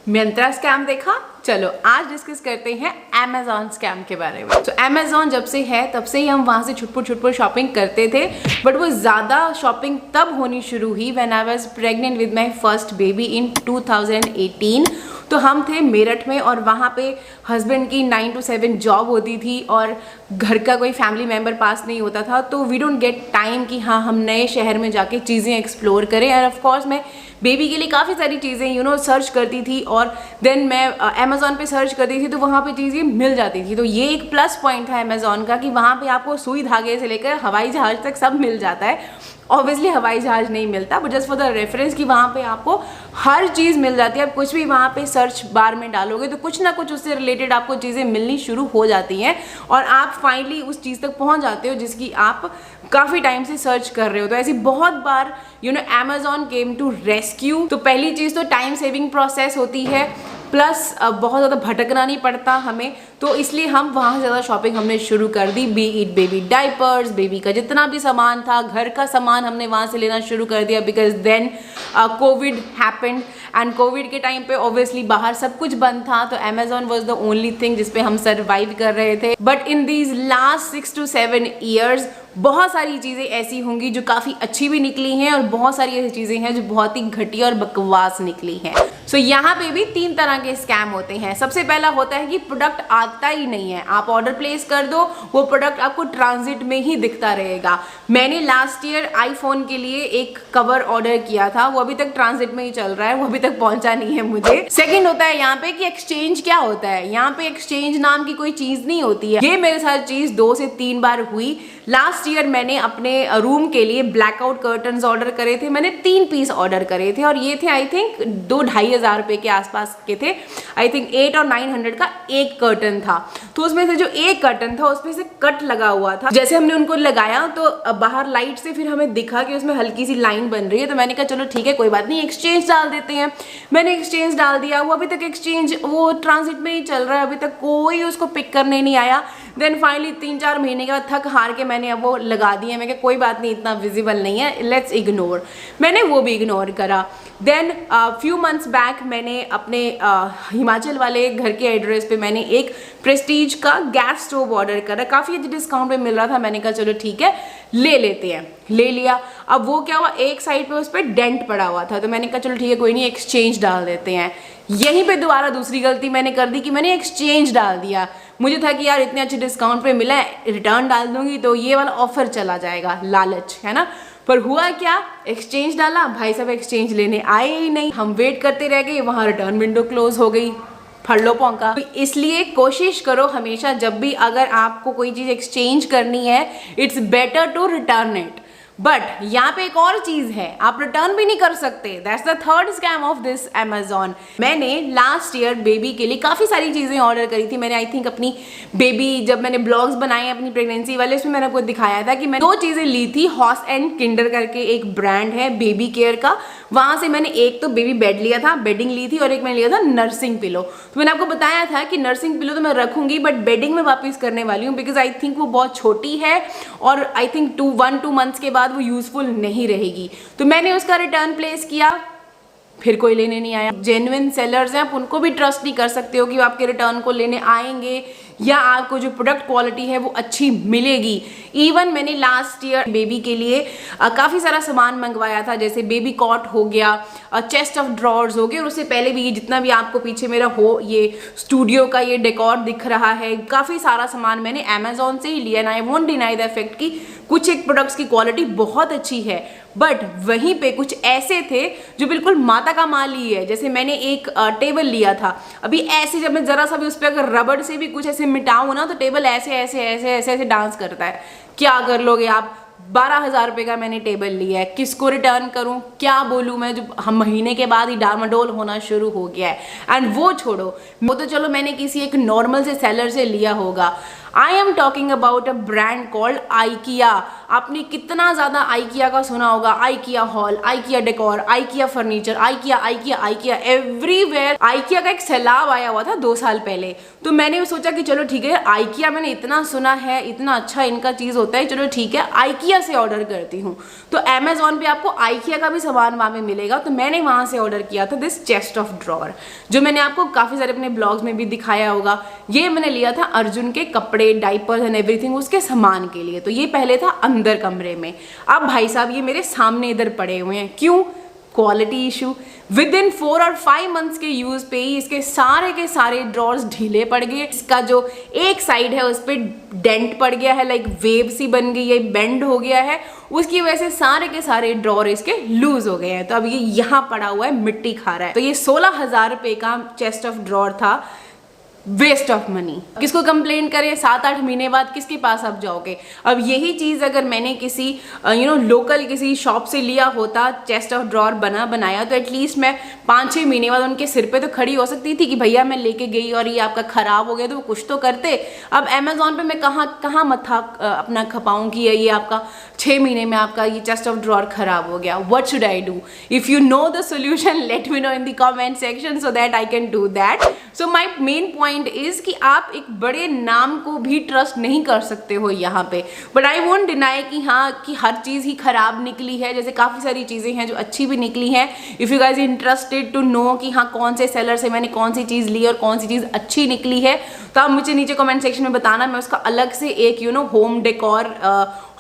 Myntra scam देखा। चलो आज डिस्कस करते हैं अमेजोन स्कैम के बारे में। तो अमेजोन जब से है तब से ही हम वहां से छुटपुट शॉपिंग करते थे, बट वो ज़्यादा शॉपिंग तब होनी शुरू हुई when I was pregnant with my first baby in 2018। तो हम थे मेरठ में और वहाँ पे हस्बैंड की 9 to 7 जॉब होती थी और घर का कोई फैमिली मेम्बर पास नहीं होता था, तो वी डोंट गेट टाइम कि हाँ हम नए शहर में जाके चीज़ें एक्सप्लोर करें। और ऑफ कोर्स मैं बेबी के लिए काफ़ी सारी चीज़ें सर्च करती थी और देन मैं अमेज़ॉन पे सर्च करती थी तो वहाँ पे चीज़ें मिल जाती थी। तो ये एक प्लस पॉइंट था अमेज़ॉन का कि वहाँ पे आपको सुई धागे से लेकर हवाई जहाज़ तक सब मिल जाता है। ऑब्वियसली हवाई जहाज नहीं मिलता, but just for the reference कि वहाँ पे आपको हर चीज़ मिल जाती है। आप कुछ भी वहाँ पे सर्च बार में डालोगे तो कुछ ना कुछ उससे रिलेटेड आपको चीज़ें मिलनी शुरू हो जाती हैं और आप फाइनली उस चीज़ तक पहुँच जाते हो जिसकी आप काफ़ी टाइम से सर्च कर रहे हो। तो ऐसी बहुत बार अमेज़ॉन केम टू रेस्क्यू। तो पहली चीज़ तो टाइम सेविंग प्रोसेस होती है, प्लस बहुत ज़्यादा भटकना नहीं पड़ता हमें, तो इसलिए हम वहाँ से ज़्यादा शॉपिंग हमने शुरू कर दी। Be it baby diapers, baby का जितना भी सामान था, घर का सामान हमने वहाँ से लेना शुरू कर दिया because then covid happened and covid के टाइम पे ऑब्वियसली बाहर सब कुछ बंद था, तो Amazon was the only thing जिसपे हम सर्वाइव कर रहे थे। But in these last 6 to 7 years बहुत सारी चीज़ें ऐसी होंगी जो काफ़ी अच्छी भी निकली हैं और बहुत सारी ऐसी चीज़ें हैं जो बहुत ही घटिया और बकवास निकली हैं। सो यहाँ पे भी 3 तरह के स्कैम होते हैं। सबसे पहला होता है कि प्रोडक्ट आता ही नहीं है, आप ऑर्डर प्लेस कर दो, वो प्रोडक्ट आपको ट्रांजिट में ही दिखता रहेगा। मैंने लास्ट ईयर आईफोन के लिए एक कवर ऑर्डर किया था, वो अभी तक ट्रांजिट में ही चल रहा है, वो अभी तक पहुंचा नहीं है मुझे। सेकंड होता है यहाँ पे कि एक्सचेंज क्या होता है। यहाँ पे एक्सचेंज नाम की कोई चीज़ नहीं होती है। ये मेरे साथ चीज़ 2 से 3 बार हुई। लास्ट ईयर मैंने अपने रूम के लिए ब्लैकआउट कर्टन्स ऑर्डर करे थे, मैंने 3 पीस ऑर्डर करे थे और ये थे आई थिंक 2-2.5 हज़ार रुपए के आसपास के थे। आई थिंक 8 और 900 का एक कर्टन था। तो उसमें से जो एक कर्टन था उसमें से कट लगा हुआ था। जैसे हमने उनको लगाया तो बाहर लाइट से फिर हमें दिखा कि उसमें हल्की सी लाइन बन रही है, तो मैंने कहा चलो ठीक है कोई बात नहीं, एक्सचेंज डाल देते हैं। मैंने एक्सचेंज डाल दिया, वो अभी तक एक्सचेंज वो ट्रांजिट में ही चल रहा है, अभी तक कोई उसको पिक करने नहीं आया। देन फाइनली 3-4 महीने के बाद थक हार के मैंने अब वो लगा दिया। मैं कहा कोई बात नहीं, इतना विजिबल नहीं है, लेट्स इग्नोर। मैंने वो भी इग्नोर करा। देन फ्यू मंथ्स बैक मैंने अपने हिमाचल वाले घर के एड्रेस पे मैंने एक प्रेस्टीज का गैस स्टोव ऑर्डर करा, काफ़ी अच्छे डिस्काउंट पे मिल रहा था। मैंने कहा चलो ठीक है ले लेते हैं, ले लिया। अब वो क्या हुआ, एक साइड पे उस पर डेंट पड़ा हुआ था, तो मैंने कहा चलो ठीक है कोई नहीं एक्सचेंज डाल देते हैं। यहीं पे दोबारा दूसरी गलती मैंने कर दी कि मैंने एक्सचेंज डाल दिया। मुझे था कि यार इतने अच्छे डिस्काउंट पे मिला है, रिटर्न डाल दूंगी तो ये वाला ऑफर चला जाएगा, लालच है ना। पर हुआ क्या, एक्सचेंज डाला, भाई साहब एक्सचेंज लेने आए ही नहीं। हम वेट करते रह गए, वहाँ रिटर्न विंडो क्लोज हो गई, फड़ लो पौंका। तो इसलिए कोशिश करो हमेशा जब भी अगर आपको कोई चीज़ एक्सचेंज करनी है, it's better to return it. But यहाँ पे एक और चीज है, आप रिटर्न भी नहीं कर सकते। That's the third scam of this Amazon. मैंने लास्ट ईयर बेबी के लिए काफी सारी चीजें ऑर्डर करी थी। मैंने आई थिंक अपनी बेबी, जब मैंने ब्लॉग्स बनाए अपनी प्रेगनेंसी वाले, उसमें मैंने आपको दिखाया था कि मैंने 2 चीजें ली थी। हॉस एंड किंडर करके एक ब्रांड है बेबी केयर का, वहां से मैंने एक तो बेबी बेड लिया था, बेडिंग ली थी, और एक मैंने लिया था नर्सिंग पिलो। तो मैंने आपको बताया था कि नर्सिंग पिलो तो मैं रखूंगी बट बेडिंग में वापस करने वाली हूँ बिकॉज आई थिंक वो बहुत छोटी है और आई थिंक 1-2 मंथ्स के बाद वो यूजफुल नहीं रहेगी। तो मैंने उसका रिटर्न प्लेस किया, फिर कोई लेने नहीं आया। जेन्युइन सेलर्स हैं, आप उनको भी ट्रस्ट नहीं कर सकते हो कि वो आपके रिटर्न को लेने आएंगे या आपको जो प्रोडक्ट क्वालिटी है वो अच्छी मिलेगी। इवन मैंने लास्ट ईयर बेबी के लिए काफ़ी सारा सामान मंगवाया था, जैसे बेबी कॉट हो गया, चेस्ट ऑफ ड्रॉर्स हो गए, और उससे पहले भी ये जितना भी आपको पीछे मेरा हो ये स्टूडियो का ये डेकोर दिख रहा है, काफ़ी सारा सामान मैंने अमेजोन से ही लिया। And I won't deny the fact कि कुछ एक प्रोडक्ट्स की क्वालिटी बहुत अच्छी है, बट वहीं पे कुछ ऐसे थे जो बिल्कुल माता का माल ही है। जैसे मैंने एक टेबल लिया था, अभी ऐसे जब मैं जरा सा भी उस पर अगर रबड़ से भी कुछ ऐसे मिटाऊं ना तो टेबल ऐसे ऐसे ऐसे ऐसे ऐसे डांस करता है। क्या कर लोगे आप, 12,000 रुपये का मैंने टेबल लिया है, किसको रिटर्न करूं, क्या बोलूं मैं, जो हम महीने के बाद ही डामाडोल होना शुरू हो गया है। एंड वो छोड़ो, वो तो चलो मैंने किसी एक नॉर्मल से सेलर से लिया होगा। I am talking about a brand called IKEA. आपने कितना ज़्यादा आइकिया का सुना होगा, IKEA hall, IKEA decor, IKEA furniture, IKEA IKEA IKEA everywhere. IKEA का एक सैलाब आया हुआ था 2 साल पहले, तो मैंने सोचा कि चलो ठीक है, आइकिया मैंने इतना सुना है, इतना अच्छा इनका चीज़ होता है, चलो ठीक है आइकिया से ऑर्डर करती हूँ। तो अमेजोन पे आपको आइकिया का भी सामान वहाँ पे मिलेगा, तो मैंने वहाँ से ऑर्डर किया था दिस चेस्ट ऑफ ड्रॉअर, जो मैंने आपको काफ़ी सारे अपने ब्लॉग्स में भी दिखाया होगा। ये मैंने लिया था अर्जुन के कपड़े, डाइपर्स एंड एवरीथिंग उसके सामान के लिए। तो ये पहले था अंदर कमरे में, अब भाई साहब ये मेरे सामने इधर पड़े हुए हैं। क्यों? Quality issue. विद इन 4 और 5 मंथ्स के यूज पे ही इसके सारे ड्रॉर्स ढीले पड़ गए। इसका जो एक साइड है उस पर डेंट पड़ गया है, लाइक वेव सी बन गई है, बेंड हो गया है, उसकी वजह से सारे के सारे ड्रॉर इसके लूज हो गए हैं। तो अब ये यहाँ पड़ा हुआ है, मिट्टी खा रहा है। तो ये 16,000 रुपये का चेस्ट ऑफ ड्रॉर था, वेस्ट ऑफ मनी। किसको कंप्लेन करें, 7-8 महीने बाद किसके पास आप जाओगे। अब यही चीज़ अगर मैंने किसी लोकल किसी शॉप से लिया होता, चेस्ट ऑफ ड्रॉर बनाया, तो एटलीस्ट मैं 5-6 महीने बाद उनके सिर पे तो खड़ी हो सकती थी कि भैया मैं लेके गई और ये आपका ख़राब हो गया, तो वो कुछ तो करते। अब अमेजोन पे मैं कहाँ मत्था अपना खपाऊँ कि ये आपका 6 महीने में आपका ये चेस्ट ऑफ ड्रॉर खराब हो गया। What should I do? If you know the solution late me no in the comment section so that I can do that. So my main point is कि आप एक बड़े नाम को भी ट्रस्ट नहीं कर सकते हो यहाँ पे। बट आई वोंट डिनाई कि हाँ कि हर चीज़ ही खराब निकली है, जैसे काफ़ी सारी चीज़ें हैं जो अच्छी भी निकली हैं। If you guys interested to know कि हाँ कौन से सेलर से मैंने कौन सी चीज़ ली और कौन सी चीज़ अच्छी निकली है, तो आप मुझे नीचे कमेंट सेक्शन में बताना। मैं उसका अलग से एक होम डेकोर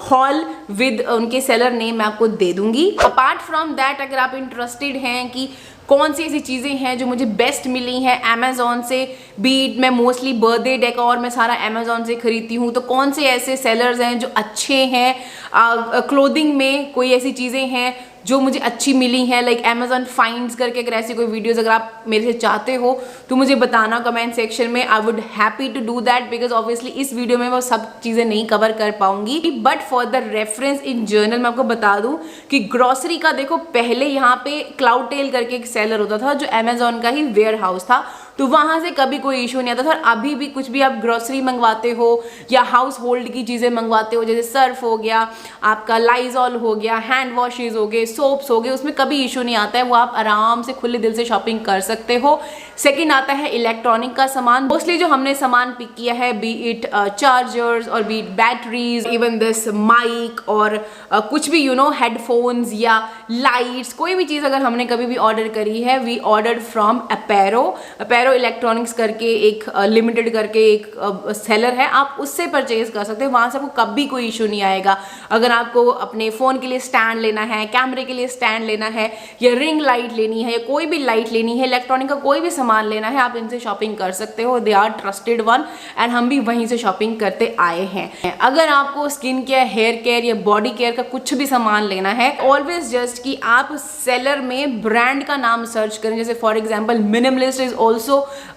हॉल विद उनके सेलर नेम मैं आपको दे दूंगी। अपार्ट फ्रॉम दैट, अगर आप इंटरेस्टेड हैं कि कौन सी ऐसी चीज़ें हैं जो मुझे बेस्ट मिली हैं अमेजोन से, बीट मैं मोस्टली बर्थडे डेकोर मैं सारा अमेजोन से खरीदती हूँ, तो कौन से ऐसे सेलर्स हैं जो अच्छे हैं, क्लोथिंग में कोई ऐसी चीज़ें हैं जो मुझे अच्छी मिली हैं, लाइक अमेजोन फाइंड्स करके अगर ऐसी कोई वीडियोस अगर आप मेरे से चाहते हो तो मुझे बताना कमेंट सेक्शन में। I would happy to do that, because obviously इस वीडियो में वो सब चीज़ें नहीं कवर कर पाऊंगी। But for the reference in journal मैं आपको बता दूं कि ग्रॉसरी का देखो, पहले यहाँ पे क्लाउड टेल करके एक सेलर होता था जो अमेजोन का ही वेयर हाउस था, तो वहाँ से कभी कोई इशू नहीं आता था। अभी भी कुछ भी आप ग्रोसरी मंगवाते हो या हाउस होल्ड की चीज़ें मंगवाते हो, जैसे सर्फ हो गया, आपका लाइजॉल हो गया, हैंड वॉशेज हो गए, सोप्स हो गए, उसमें कभी इशू नहीं आता है, वो आप आराम से खुले दिल से शॉपिंग कर सकते हो। सेकंड आता है इलेक्ट्रॉनिक का सामान। मोस्टली जो हमने सामान पिक किया है, बी इट चार्जर्स और be it batteries, even this mic और कुछ भी हेडफोन्स या लाइट्स, कोई भी चीज़ अगर हमने कभी भी ऑर्डर करी है, वी ऑर्डर फ्रॉम अपेरो इलेक्ट्रॉनिक्स करके एक लिमिटेड करके एक सेलर है, आप उससे परचेज कर सकते हो। वहाँ से आपको कभी कोई इशू नहीं आएगा। अगर आपको अपने फ़ोन के लिए स्टैंड लेना है, कैमरे के लिए स्टैंड लेना है, या रिंग लाइट लेनी है, या कोई भी लाइट लेनी है, इलेक्ट्रॉनिक का कोई भी सामान लेना है, आप इनसे शॉपिंग कर सकते हो। They are trusted one and हम भी वहीं से शॉपिंग करते आए हैं। अगर आपको स्किन केयर, हेयर केयर या बॉडी केयर का कुछ भी सामान लेना है, ऑलवेज जस्ट कि आप सेलर में ब्रांड का नाम सर्च करें। जैसे for example minimalist is also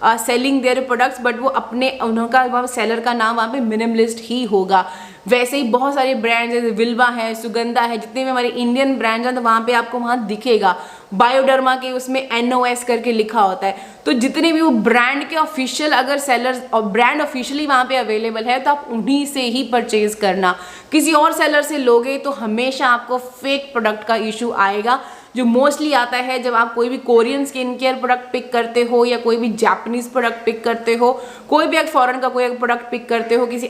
selling their products, but वो अपने उनका सेलर का नाम वहाँ पे मिनिमलिस्ट ही होगा। वैसे ही बहुत सारे ब्रांड्स जैसे विल्वा है, सुगंधा है, जितने भी हमारे इंडियन ब्रांड्स हैं, तो वहाँ पे आपको वहाँ दिखेगा बायोडर्मा के उसमें NOS करके लिखा होता है। तो जितने भी वो ब्रांड के ऑफिशियल अगर सेलर्स और ब्रांड ऑफिशियली वहाँ पे अवेलेबल है, तो आप उन्हीं से ही परचेज करना। किसी और सेलर से लोगे तो हमेशा आपको फेक प्रोडक्ट का इशू आएगा, जो मोस्टली आता है जब आप कोई भी Korean skin care product pick करते हो या कोई भी जापानीज प्रोडक्ट पिक करते हो, कोई भी एक फॉरेन का कोई एक प्रोडक्ट पिक करते हो किसी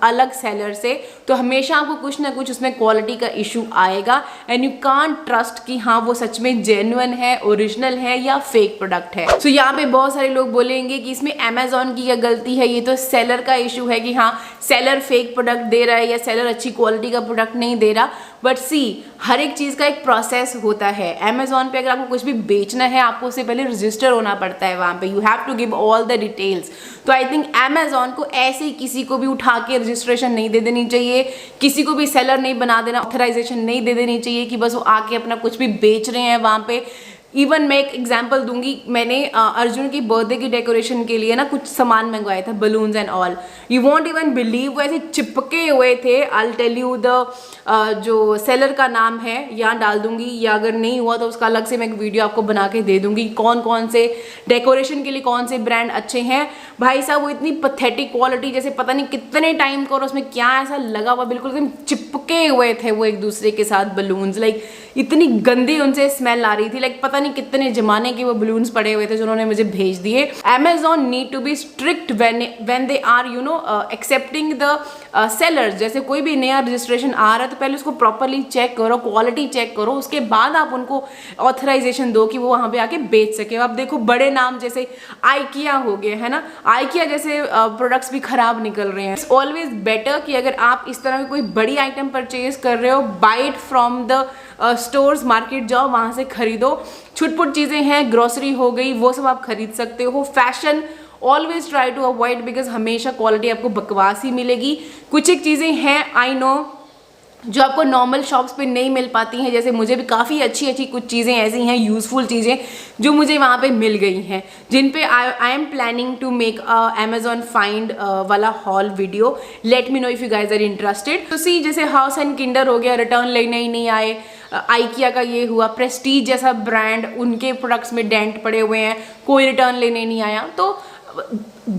अलग सेलर से, तो हमेशा आपको कुछ ना कुछ उसमें क्वालिटी का इशू आएगा एंड यू कांट ट्रस्ट कि हाँ वो सच में जेन्युइन है, ओरिजिनल है या फेक प्रोडक्ट है। सो यहाँ पे बहुत सारे लोग बोलेंगे कि इसमें अमेजोन की क्या गलती है, ये तो सेलर का इशू है कि हाँ सेलर फेक प्रोडक्ट दे रहा है या सेलर अच्छी क्वालिटी का प्रोडक्ट नहीं दे रहा। बट सी, हर एक चीज़ का एक प्रोसेस होता है। अमेजोन पे अगर आपको कुछ भी बेचना है, आपको उससे पहले रजिस्टर होना पड़ता है वहाँ पे, you have to give all the details. तो आई थिंक अमेजोन को ऐसे ही किसी को भी उठा के रजिस्ट्रेशन नहीं दे देनी चाहिए, किसी को भी सेलर नहीं बना देना, ऑथराइजेशन नहीं दे देनी चाहिए कि बस वो आके अपना कुछ भी बेच रहे हैं वहाँ पे। इवन मैं एक एग्जांपल दूंगी, मैंने अर्जुन की बर्थडे की डेकोरेशन के लिए ना कुछ सामान मंगवाए थे, balloons and all. You want even believe, वो ऐसे चिपके हुए थे। आई टेल यू द जो सेलर का नाम है यहाँ डाल दूंगी, या अगर नहीं हुआ तो उसका अलग से मैं एक वीडियो आपको बना के दे दूंगी, कौन कौन से डेकोरेशन के लिए कौन से ब्रांड अच्छे हैं। भाई साहब वो इतनी पथेटिक क्वालिटी, जैसे पता नहीं कितने टाइम का और उसमें क्या ऐसा लगा हुआ, बिल्कुल एकदम चिपके हुए थे वो एक दूसरे के साथ बलून्स। लाइक इतनी गंदी उनसे स्मेल आ रही थी, लाइक पता नहीं कितने जमाने के वो बलून्स पड़े हुए थे जो उन्होंने मुझे भेज दिए। Amazon need to be strict when they are accepting the sellers. जैसे कोई भी नया रजिस्ट्रेशन आ रहा है तो पहले उसको प्रॉपरली चेक करो, क्वालिटी चेक करो, उसके बाद आप उनको ऑथराइजेशन दो कि वो वहां पे आके बेच सके। आप देखो बड़े नाम जैसे आइकिया हो गए, है ना, आइकिया जैसे प्रोडक्ट्स भी खराब निकल रहे हैं। इट्स ऑलवेज बेटर कि अगर आप इस तरह की कोई बड़ी आइटम परचेज कर रहे हो, buy it from the stores, market जाओ, वहां से खरीदो। छुटपुट चीजें हैं, ग्रोसरी हो गई, वो सब आप खरीद सकते हो। Fashion always try to avoid, because हमेशा क्वालिटी आपको बकवास ही मिलेगी। कुछ एक चीजें हैं आई नो जो आपको नॉर्मल शॉप्स पे नहीं मिल पाती हैं, जैसे मुझे भी काफ़ी अच्छी अच्छी कुछ चीज़ें ऐसी हैं, यूज़फुल चीज़ें जो मुझे वहाँ पे मिल गई हैं, जिन पे I am planning to make Amazon find वाला haul video. Let me know if you guys are interested. तो सी जैसे हाउस एंड किंडर हो गया, रिटर्न लेने ही नहीं आए। आइकिया का ये हुआ, प्रेस्टीज जैसा ब्रांड, उनके प्रोडक्ट्स में डेंट पड़े हुए हैं, कोई रिटर्न लेने नहीं आया। तो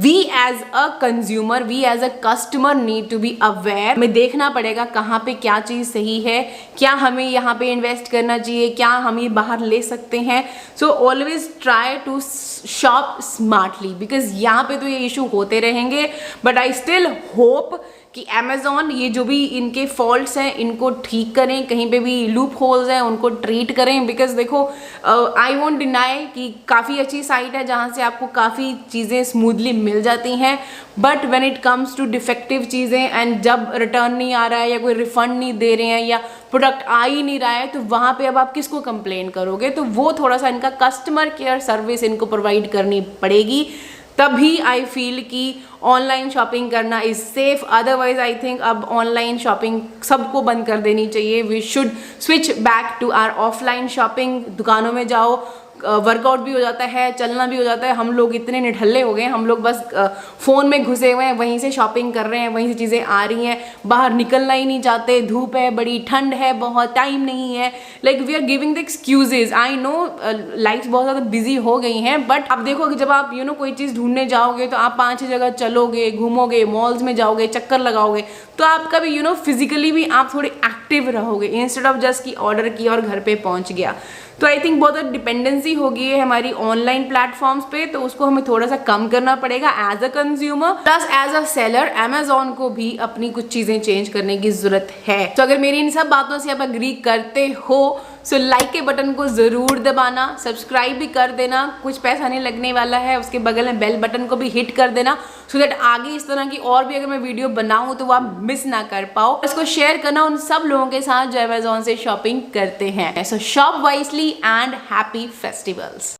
we as a consumer, we as a customer need to be aware। हमें देखना पड़ेगा कहाँ पे क्या चीज़ सही है, क्या हमें यहाँ पे इन्वेस्ट करना चाहिए, क्या हम ये बाहर ले सकते हैं। So always try to shop smartly, because यहाँ पे तो ये इशू होते रहेंगे, बट आई स्टिल होप कि Amazon ये जो भी इनके फॉल्ट्स हैं इनको ठीक करें, कहीं पे भी लूप होल्स हैं उनको ट्रीट करें। बिकॉज देखो आई वोंट डिनाई कि काफ़ी अच्छी साइट है जहाँ से आपको काफ़ी चीज़ें स्मूथली मिल जाती हैं, but when it comes to defective चीज़ें एंड जब रिटर्न नहीं आ रहा है या कोई रिफंड नहीं दे रहे हैं या प्रोडक्ट आ ही नहीं रहा है, तो वहाँ पे अब आप किसको कंप्लेन करोगे। तो वो थोड़ा सा इनका कस्टमर केयर सर्विस इनको प्रोवाइड करनी पड़ेगी, तभी आई फील कि ऑनलाइन शॉपिंग करना is safe. Otherwise I think अब ऑनलाइन शॉपिंग सबको बंद कर देनी चाहिए। We should switch back to our offline shopping. दुकानों में जाओ, वर्कआउट भी हो जाता है, चलना भी हो जाता है। हम लोग इतने निठल्ले हो गए हैं, हम लोग बस फ़ोन में घुसे हुए हैं, वहीं से शॉपिंग कर रहे हैं, वहीं से चीज़ें आ रही हैं, बाहर निकलना ही नहीं चाहते, धूप है, बड़ी ठंड है, बहुत टाइम नहीं है। Like we are giving the excuses. I know life's बहुत ज़्यादा बिजी हो गई हैं, बट अब देखो कि जब आप कोई चीज़ ढूंढने जाओगे तो आप 5-6 जगह चलोगे, घूमोगे, मॉल्स में जाओगे, चक्कर लगाओगे, तो आपका भी फिजिकली भी आप थोड़े एक्टिव रहोगे, इंस्टेड ऑफ जस्ट कि ऑर्डर किया और घर पे पहुंच गया। तो आई थिंक बहुत डिपेंडेंसी हो गई है हमारी ऑनलाइन प्लेटफॉर्म्स पे, तो उसको हमें थोड़ा सा कम करना पड़ेगा as a consumer, plus as a seller Amazon को भी अपनी कुछ चीजें चेंज करने की जरूरत है। तो अगर मेरी इन सब बातों से आप एग्री करते हो, सो लाइक के बटन को जरूर दबाना, सब्सक्राइब भी कर देना, कुछ पैसा नहीं लगने वाला है, उसके बगल में बेल बटन को भी हिट कर देना, सो दैट आगे इस तरह की और भी अगर मैं वीडियो बनाऊं तो वो आप मिस ना कर पाओ। इसको शेयर करना उन सब लोगों के साथ जो Amazon से शॉपिंग करते हैं। So shop wisely and happy festivals.